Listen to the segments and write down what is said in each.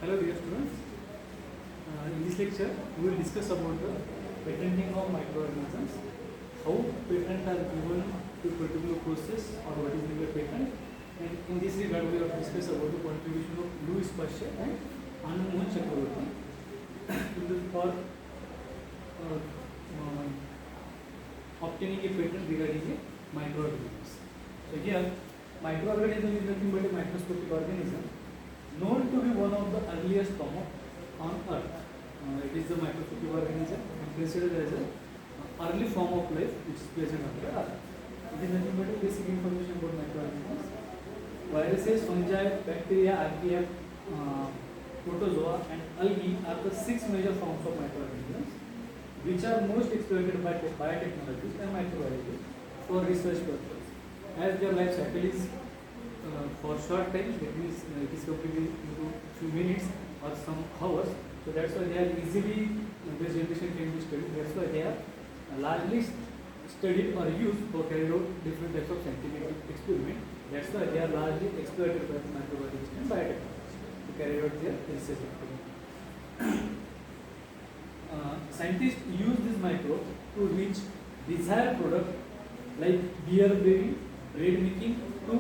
Hello dear students. In this lecture we will discuss about the patenting of microorganisms, how patents are given to particular process or what is the patent, and in this regard we have discussed about the contribution of Louis Pasteur and Anand Mohan Chakraborty for obtaining a patent regarding a microorganisms. So here microorganism is nothing but a microscopic organism known to be one of the earliest form on earth. It is the microscopic organism and considered as an early form of life which is present on the earth. It is nothing but a basic information about microorganisms. Viruses, fungi, bacteria, archaea, protozoa and algae are the 6 major forms of microorganisms which are most exploited by biotechnologists and microbiologists for research purposes. As their life cycle is for short time, that means it is completed into few minutes or some hours, so that's why they are easily, their generation can be studied, that's why they are largely studied or used for carrying out different types of scientific experiment. That's why they are largely exploited by the microbiologists and biotechnologists to carry out their research experiment. Scientists use this microbe to reach desired product like beer brewing, bread making to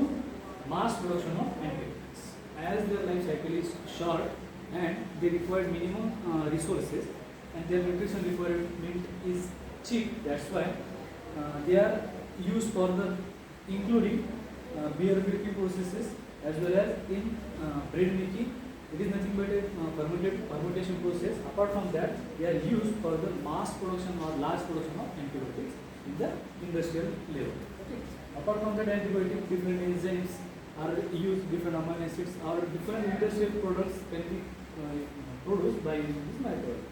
mass production of antibiotics. As their life cycle is short and they require minimum resources and their nutrition requirement is cheap, that's why they are used for the including beer making processes as well as in bread making. It is nothing but a fermentation process. Apart from that, they are used for the mass production or large production of antibiotics in the industrial level. Okay. Apart from that, antibiotics, different enzymes are used, different amino acids or different industrial products can be produced by using this microbe.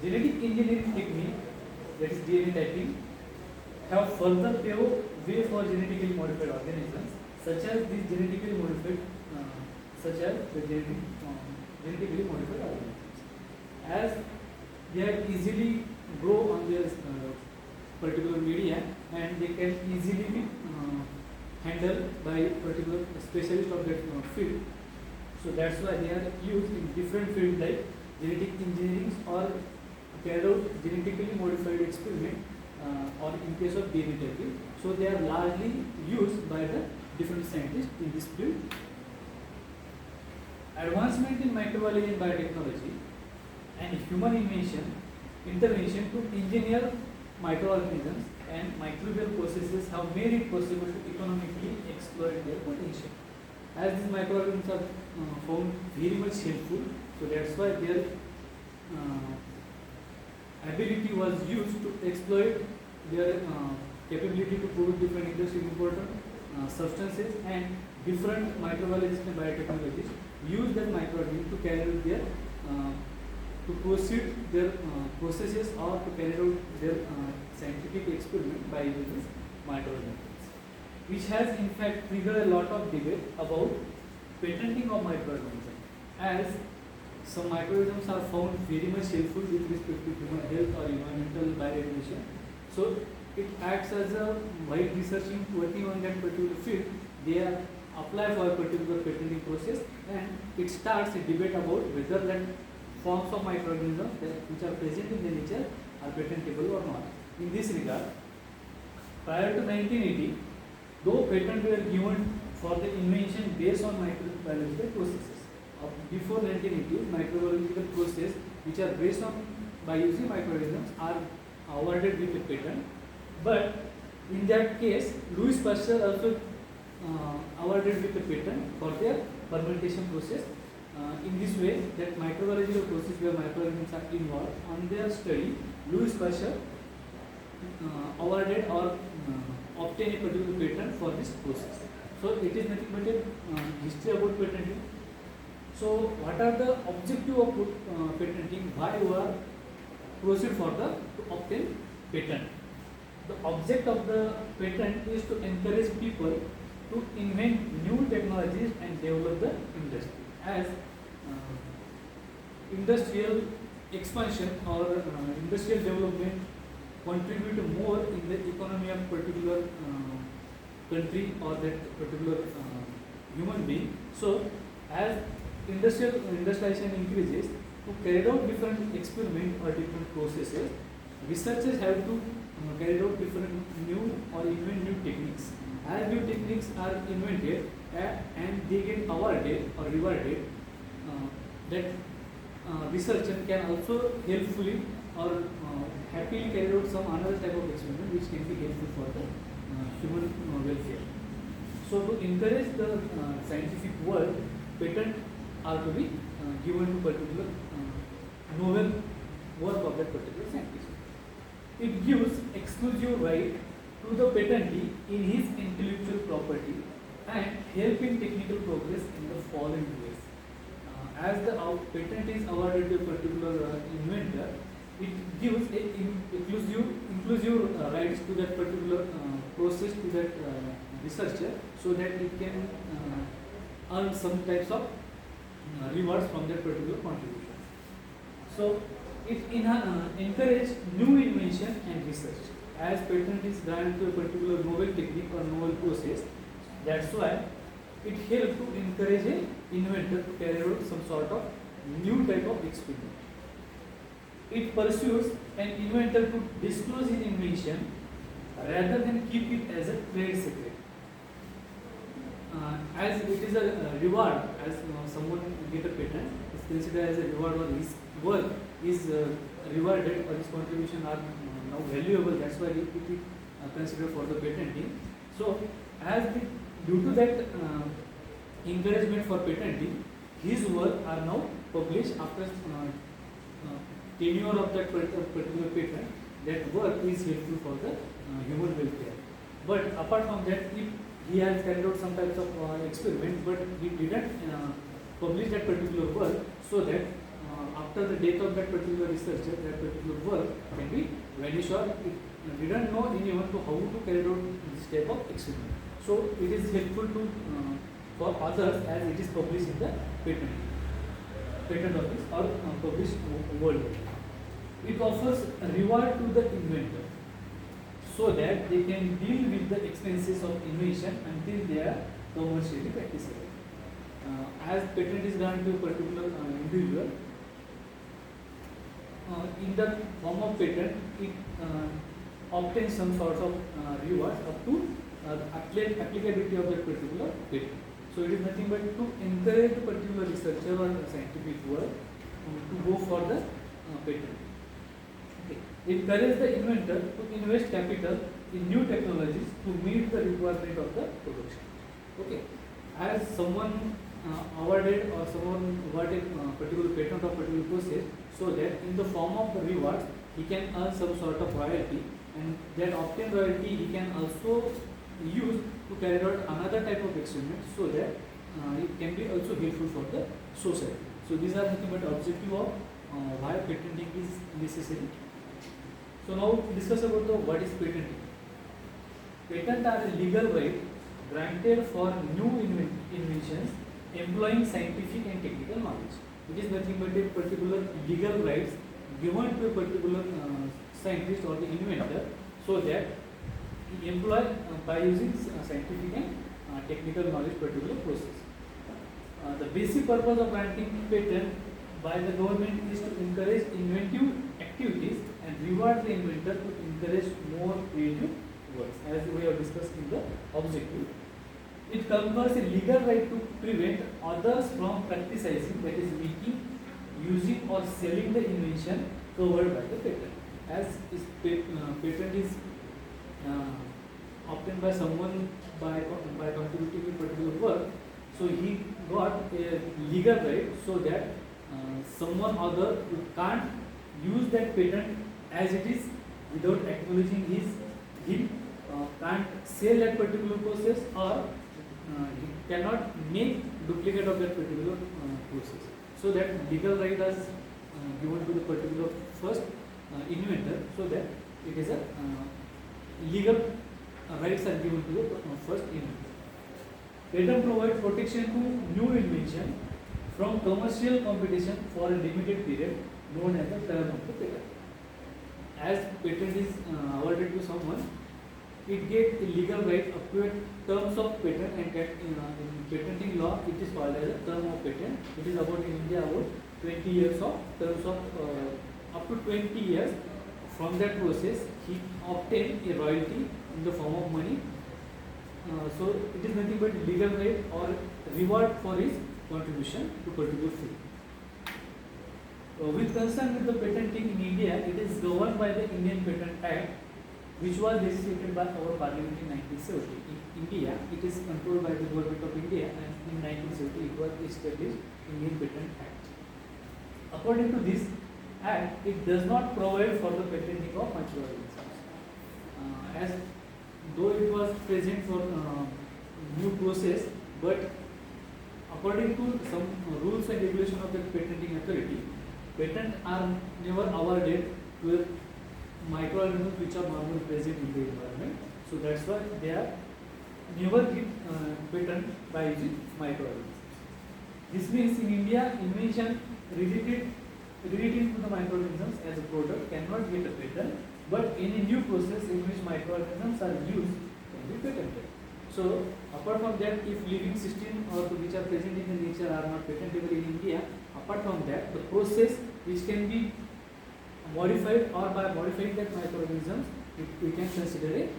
Genetic engineering technique, that is DNA typing, have further paved way for genetically modified organisms, such as these genetically modified, genetically modified organisms. As they are easily grow on their particular media and they can easily be handled by particular specialist of that field. So that's why they are used in different fields like genetic engineering or carried out genetically modified experiment or in case of DNA typing. So they are largely used by the different scientists in this field. Advancement in microbiology and biotechnology and human intervention to engineer microorganisms and microbial processes have made it possible to economically exploit their potential. As these microorganisms are found very much helpful, so that's why their ability was used to exploit their capability to produce different industrially important substances, and different microbiologists and biotechnologists use that microorganism to carry out their to proceed their processes or to carry out their scientific experiment by using these microorganisms, which has in fact triggered a lot of debate about patenting of microorganisms, as some microorganisms are found very much helpful with respect to human health or environmental bioremediation. So it acts as a, while researching working on that particular field, they are apply for a particular patenting process and it starts a debate about whether that forms of microorganisms which are present in the nature are patentable or not. In this regard, prior to 1980, though patents were given for the invention based on microbiological processes, before 1980, microbiological processes which are based on by using microorganisms are awarded with a patent. But in that case, Louis Pasteur also awarded with a patent for their fermentation process. In this way, that microbiological process where microorganisms are involved, on their study, Louis Pasteur awarded or obtained a particular patent for this process. So it is nothing but a history about patenting. So what are the objective of patenting? Why you are proceed further to obtain patent? The object of the patent is to encourage people to invent new technologies and develop the industry. As industrial expansion or industrial development contribute more in the economy of particular country or that particular human being. So as industrialization increases, to carry out different experiments or different processes, researchers have to carry out different new or invent new techniques. As new techniques are invented and they get awarded or rewarded, that researcher can also helpfully or happily carry out some another type of experiment which can be helpful for the human welfare. So to encourage the scientific world, patent are to be given to particular novel work of that particular scientist. It gives exclusive right to the patentee in his intellectual property and help in technical progress in the following ways. As the patent is awarded to a particular inventor, it gives a inclusive rights to that particular process to that researcher, so that it can earn some types of rewards from that particular contribution. So it encourage new invention and research. As patent is granted to a particular novel technique or novel process, that's why it helps to encourage an inventor to carry out some sort of new type of experiment. It pursues an inventor to disclose his invention rather than keep it as a trade secret. As it is a reward, as someone get a patent, it's considered as a reward, or his work is rewarded or his contribution are now valuable. That's why it is considered for the patenting. So, due to that encouragement for patenting, his work are now published after tenure of that particular patent. That work is helpful for the human welfare. But apart from that, if he has carried out some types of experiment, but he didn't publish that particular work, so that after the death of that particular researcher, that particular work can be vanished, or it didn't know anyone to how to carry out this type of experiment. So it is helpful to for others as it is published in the patent office or published worldwide. It offers a reward to the inventor, so that they can deal with the expenses of invention until they are commercially practicable. As patent is granted to a particular individual, in the form of patent, it obtains some sort of rewards up to applicability of that particular patent. So it is nothing but to encourage the particular researcher or scientific work to go for the patent. Okay. It encourages the inventor to invest capital in new technologies to meet the requirement of the production. Okay. As someone awarded or someone awarded particular patent or particular process, so that in the form of the rewards he can earn some sort of royalty, and that obtained royalty he can also use to carry out another type of experiment, so that it can be also helpful for the society. So these are nothing but objective of why patenting is necessary. So now discuss about what is patenting. Patents are a legal right granted for new inventions employing scientific and technical knowledge. It is nothing but a particular legal rights given to a particular scientist or the inventor, so that he employ by using scientific and technical knowledge particular process. The basic purpose of granting patent by the government is to encourage inventive activities and reward the inventor to encourage more creative works, as we have discussed in the objective. It confers a legal right to prevent others from practicing, that is making, using or selling the invention covered by the patent. As patent is obtained by someone by contributing a particular work, so he got a legal right, so that someone other who can't use that patent as it is without acknowledging him can't sell that particular process, or he cannot make duplicate of that particular process. So that legal right is given to the particular first inventor, so that it is a legal rights are given to the first inventor. Patent provides protection to new invention from commercial competition for a limited period, known as the term of the patent. As patent is awarded to someone, it gave a legal right up to a terms of patent, and that in patenting law it is called as a term of patent. It is about in India about 20 years of terms of up to 20 years. From that process he obtained a royalty in the form of money. So it is nothing but legal right or reward for his contribution to particular field. With concern with the patenting in India, it is governed by the Indian Patent Act, which was legislated by our Parliament in 1970. In India, it is controlled by the Government of India, and in 1970 it was established Indian Patent Act. According to this Act, it does not provide for the patenting of microorganisms. As though it was present for new process, but according to some rules and regulations of the patenting authority, patents are never awarded to microorganisms which are normally present in the environment. So that's why they are never get patent by using microorganisms. This means in India, invention related to the microorganisms as a product cannot get a patent, but any new process in which microorganisms are used can be patented. So apart from that, if living system or which are present in the nature are not patentable in India, apart from that, the process which can be modified, or by modifying that microorganisms, we can consider it,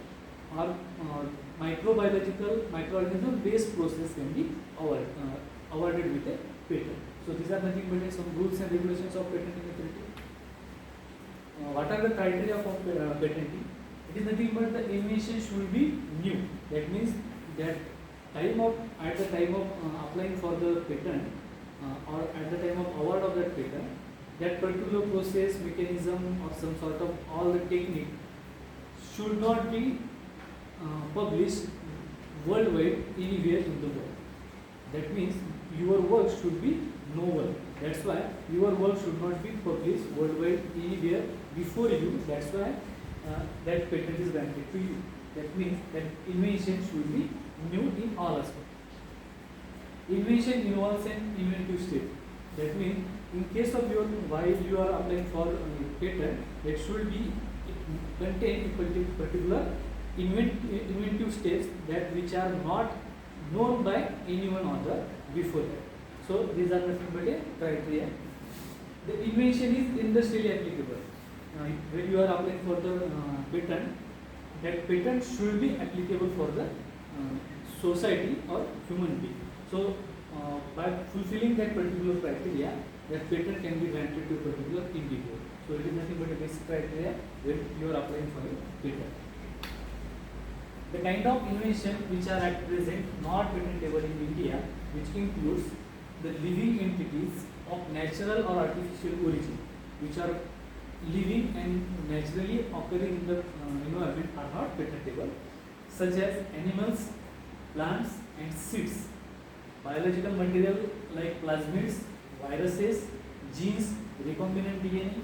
or microorganism based process can be awarded with a patent. So these are nothing but some rules and regulations of patenting authority. What are the criteria for patenting? It is nothing but the invention should be new. That means that at the time of applying for the patent or at the time of award of that patent, that particular process, mechanism, or some sort of all the technique should not be published worldwide anywhere in the world. That means your work should be novel. That's why your work should not be published worldwide anywhere before you. That's why that patent is granted to you. That means that invention should be new in all aspects. Invention involves an inventive step. That means in case of your, while you are applying for a patent, it should be contain a particular inventive steps that which are not known by anyone other before that. So these are nothing but a criteria. The invention is industrially applicable. When you are applying for the patent, that patent should be applicable for the society or human being. So by fulfilling that particular criteria, that patent can be granted to a particular individual. So it is nothing but a basic criteria when you are applying for a patent. The kind of invention which are at present not patentable in India, which includes the living entities of natural or artificial origin, which are living and naturally occurring in the environment, are not patentable, such as animals, plants and seeds, biological material like plasmids, viruses, genes, recombinant DNA,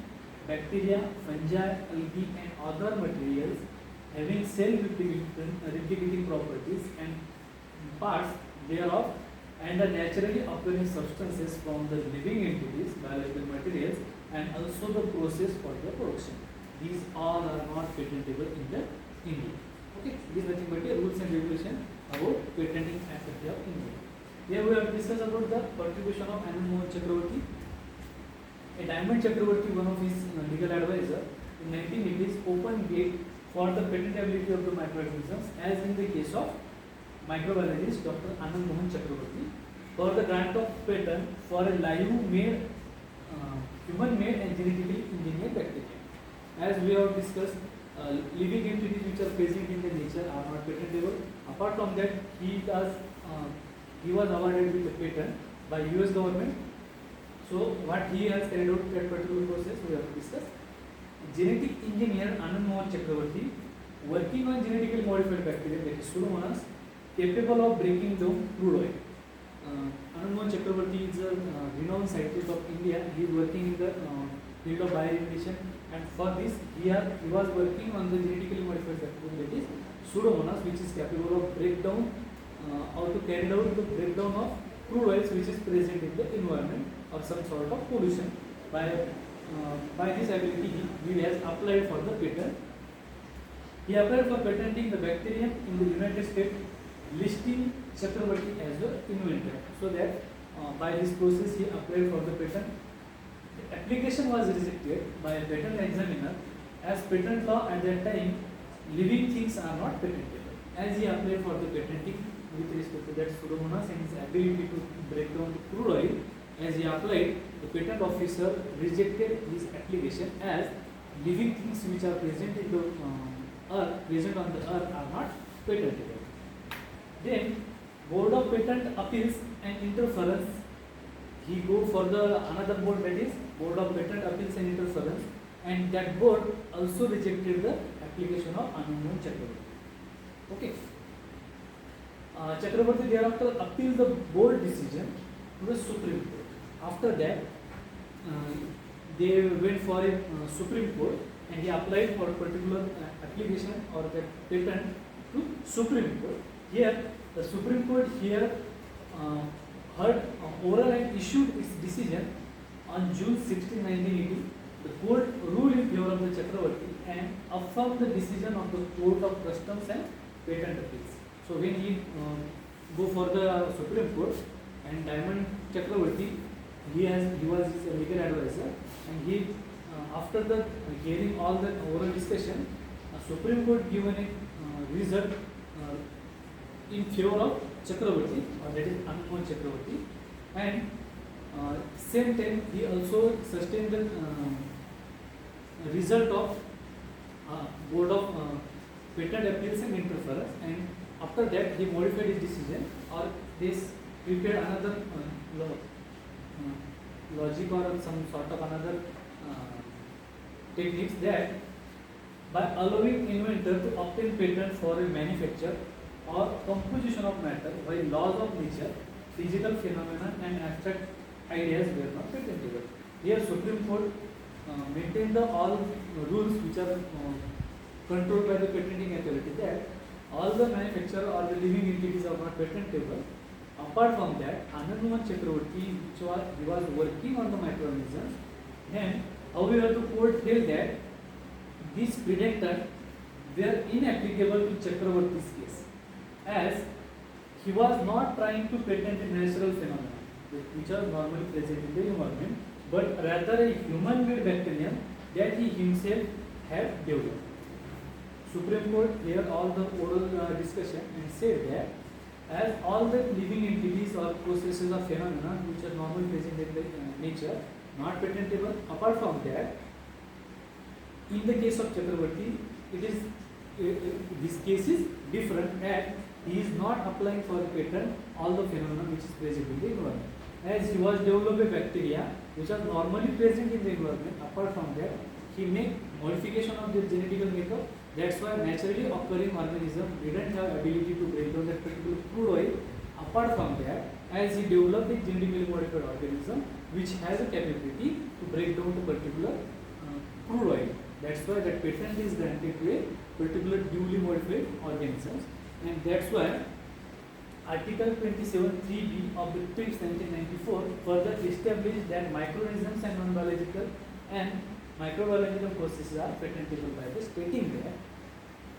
bacteria, fungi, algae and other materials having cell-replicating properties and parts thereof, and are naturally occurring substances from the living entities, biological materials, and also the process for the production. These all are not patentable in the India. Okay, this is nothing but a rules and regulation about patenting act of India. Here we have discussed about the contribution of Anand Mohan Chakravarti. A Diamond Chakravarti, one of his legal advisor, in 1980s opened gate for the patentability of the microorganisms, as in the case of microbiologist Dr. Anand Mohan Chakravarti, for the grant of patent for a live-made, human-made and genetically engineered bacteria. As we have discussed, living entities which are present in the nature are not patentable. Apart from that, he was awarded with a patent by US government. So what he has carried out that particular process we have discussed. Genetic engineer Anand Mohan Chakravarti, working on genetically modified bacteria, that is Pseudomonas, capable of breaking down crude oil. Anand Mohan Chakravarti is a renowned scientist of India. He is working in the field of bioremediation, and for this he was working on the genetically modified bacteria, that is Pseudomonas, which is capable of breakdown or to carry out the breakdown of crude oils which is present in the environment or some sort of pollution. By this ability he has applied for the patent. He applied for patenting the bacterium in the United States, listing Chakravarti as the inventor. So that by this process he applied for the patent. The application was rejected by a patent examiner, as patent law at that time, living things are not patentable. As he applied for the patenting with respect to that Pseudomonas and his ability to break down crude oil, as he applied, the patent officer rejected his application, as living things which are present in the present on the earth are not patentable. Then Board of Patent Appeals and Interference, he go for the another board, that is Board of Patent Appeals and Interference, and that board also rejected the application of Anand Chakravarti. Okay. Chakravarti thereafter appealed the board decision to the Supreme Court. After that, they went for a Supreme Court, and he applied for a particular application or the patent to Supreme Court. Here, the Supreme Court here heard oral and issued its decision on June 16, 1980. The court ruled in favor of the Chakravarti and affirmed the decision of the Court of Customs and Patent Appeals. So when he go for the Supreme Court, and Diamond Chakravarti, he was his legal advisor, and he after the hearing all the oral discussion, Supreme Court given a result in favor of Chakravarti, or that is Anand Chakravarti, and same time he also sustained the result of Board of Patent Appeals and Interference, and after that he modified his decision, or this prepared another logic or some sort of another techniques, that by allowing inventor to obtain patent for a manufacture or composition of matter by laws of nature, physical phenomena and abstract ideas were not patentable. Here Supreme Court maintained the all rules which are controlled by the patenting authority, that all the manufacturer or the living entities are not patentable. Apart from that, Anand Chakravarti, he was working on the microorganisms, and however the court held that these predictors were inapplicable to Chakravarti's case, as he was not trying to patent a natural phenomenon which are normally present in the environment, but rather a human-made bacterium that he himself had developed. Supreme Court heard all the oral discussion and said that as all the living entities or processes of phenomena which are normally present in the nature not patentable. Apart from that, in the case of Chakravarti, it is this case is different, and he is not applying for a patent all the phenomena which is present in the environment, as he was developing bacteria which are normally present in the environment. Apart from that, he make modification of their genetical makeup. That's why naturally occurring organism didn't have ability to break down that particular crude oil. Apart from that, as he developed a genetically modified organism which has a capability to break down the particular crude oil. That's why that patent is granted to a particular duly modified organisms, and that's why Article 27(3)(b) of the TRIPS 1994 further established that microorganisms and non-biological and microbiological processes are patentable by the stating that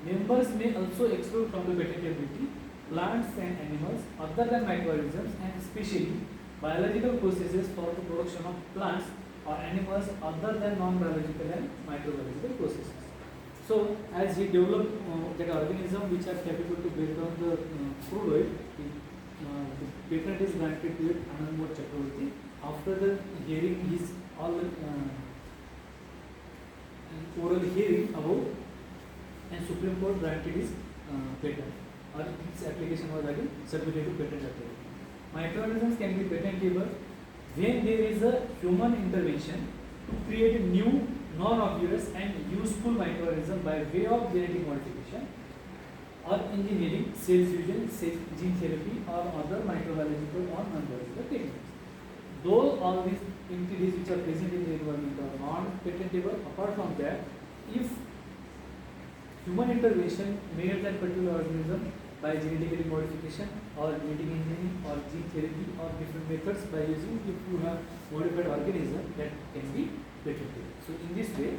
members may also exclude from the patentability plants and animals other than microorganisms, and especially biological processes for the production of plants or animals other than non-biological and microbiological processes. So, as he developed that organism which are capable to break down the crude oil, the patent is granted to Anand Chakravarti after the hearing his all the oral hearing about, and Supreme Court granted his patent, or his application was again submitted to patent authority. Microorganisms can be patentable when there is a human intervention to create a new, non-obvious and useful microorganism by way of genetic modification or engineering, cell fusion, gene therapy or other microbiological or non-biological techniques. Though all these entities which are present in the environment are non-patentable, apart from that, if human intervention made that particular organism by genetically modification or genetic engineering or gene therapy or different methods by using, if you have modified organism, that can be patentable. So in this way,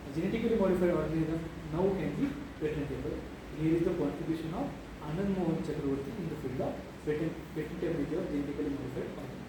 a genetically modified organism now can be patentable. Here is the contribution of Anand Mohan Chakraborty in the field of patentability of genetically modified organisms.